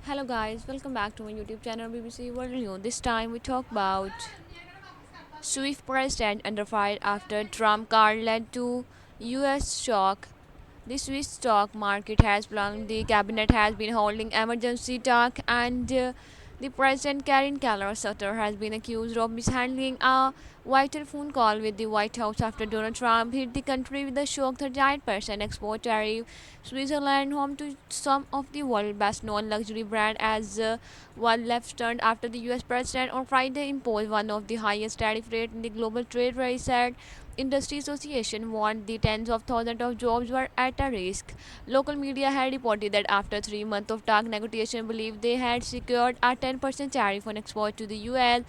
Hello guys, welcome back to my YouTube channel BBC World News. This time we talk about Swift president under fire after Trump card led to US shock. The Swiss stock market has plunged. The cabinet has been holding emergency talk, and the president, Karen Keller-Sutter, has been accused of mishandling a vital phone call with the White House after Donald Trump hit the country with a shock 38% export tariff. Switzerland, home to some of the world's best-known luxury brand, as one left stunned after the U.S. president on Friday imposed one of the highest tariff rates in the global trade race. Said industry association warned the tens of thousands of jobs were at a risk. Local media had reported that after 3 months of talk negotiation, believed they had secured a 10% tariff on export to the US,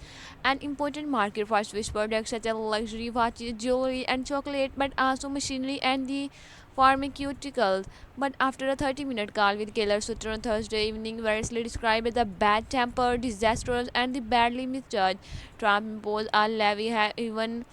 an important market for Swiss products such as luxury watches, jewelry, and chocolate, but also machinery and the pharmaceuticals. But after a 30-minute call with Keller Sutter on Thursday evening, variously described as a bad tempered, disastrous, and the badly misjudged, Trump imposed a levy even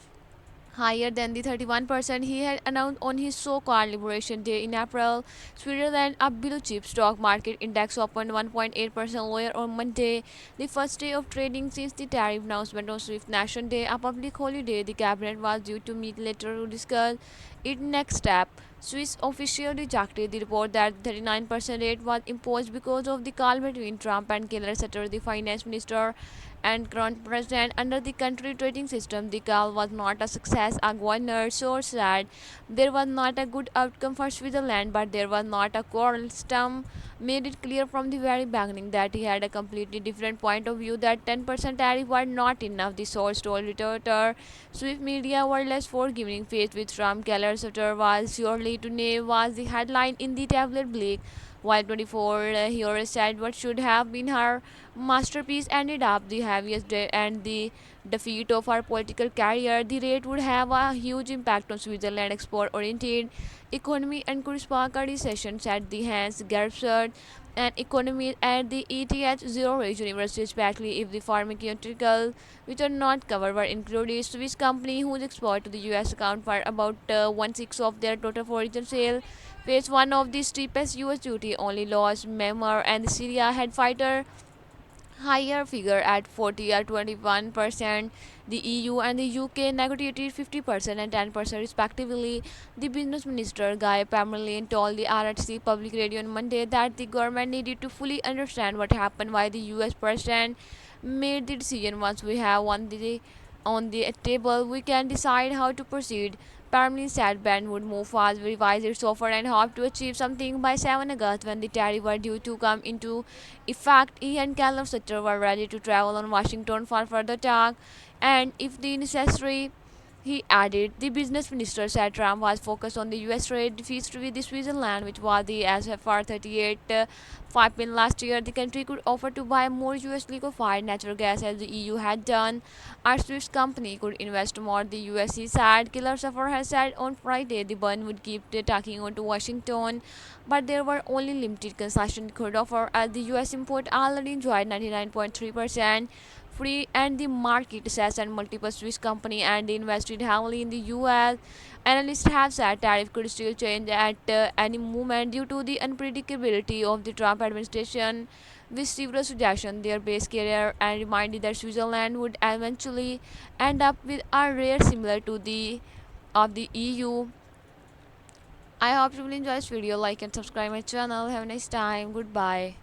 higher than the 31% he had announced on his so-called Liberation Day in April. Switzerland, a blue-chip stock market index, opened 1.8% lower on Monday, the first day of trading since the tariff announcement on Swift Nation Day, a public holiday. The cabinet was due to meet later to discuss its next step. Swiss officials rejected the report that 39% rate was imposed because of the call between Trump and Keller Sutter, the finance minister and current president. Under the country trading system, the call was not a success. A governor source said there was not a good outcome for Switzerland, but there was not a quarrel. Stum made it clear from the very beginning that he had a completely different point of view, that 10% tariff were not enough. The source told Reuters Swiss media were less forgiving. Faced with Trump, Keller Sutter was surely to name was the headline in the tablet Blake, while 24 Hero said what should have been her masterpiece ended up the heaviest day and the defeat of her political career. The rate would have a huge impact on Switzerland's export-oriented economy and could spark a recession, said the Hans Gerstner, an economist at the ETH Zurich University, especially if the pharmaceuticals, which are not covered, were included. Swiss company whose export to the US account for about one-sixth of their total foreign sales face one of the steepest US duty. Only lost Myanmar and Syria had fighter higher figure at 40 or 21%. The EU and the UK negotiated 50% and 10% respectively. The business minister Guy Parmelin told the RTC public radio on Monday that the government needed to fully understand what happened, why the US president made the decision. Once we have on the table, we can decide how to proceed. Parmlin said Ben would move fast, revise its offer, and hope to achieve something by 7 August when the tariffs were due to come into effect. He and Callum Sutter were ready to travel on Washington for further talk, and if the necessary, he added. The business minister said Trump was focused on the U.S. trade deficit with the Switzerland, which was the SFR 38 5 pin last year. The country could offer to buy more U.S. liquefied natural gas as the EU had done. Our Swiss company could invest more, the USC said. Killer Suffer has said on Friday the bun would keep tacking on to Washington, but there were only limited concessions could offer, as the U.S. import already enjoyed 99.3% free and the market says, and multiple Swiss company and invested heavily in the US. Analysts have said tariff could still change at any moment due to the unpredictability of the Trump administration, with several suggestions their base career, and reminded that Switzerland would eventually end up with a rate similar to the of the EU. I hope you will enjoy this video. Like and subscribe my channel. Have a nice time. Goodbye.